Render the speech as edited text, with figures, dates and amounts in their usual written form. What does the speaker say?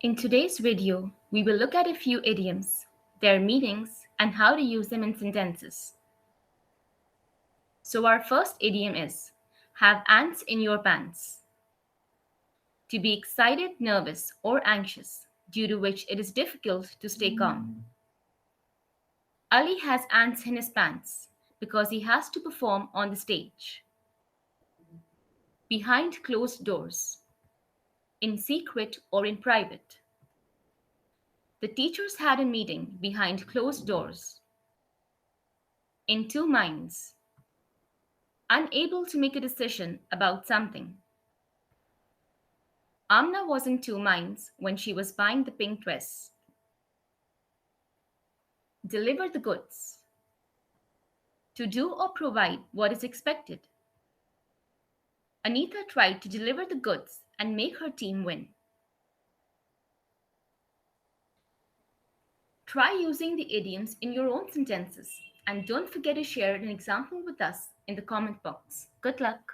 In today's video, we will look at a few idioms, their meanings, and how to use them in sentences. So our first idiom is, have ants in your pants. To be excited, nervous, or anxious, due to which it is difficult to stay calm. Ali has ants in his pants because he has to perform on the stage. Behind closed doors. In secret or in private. The teachers had a meeting behind closed doors. In two minds. Unable to make a decision about something. Amna was in two minds when she was buying the pink dress. Deliver the goods. To do or provide what is expected. Anita tried to deliver the goods and make her team win. Try using the idioms in your own sentences and don't forget to share an example with us in the comment box. Good luck!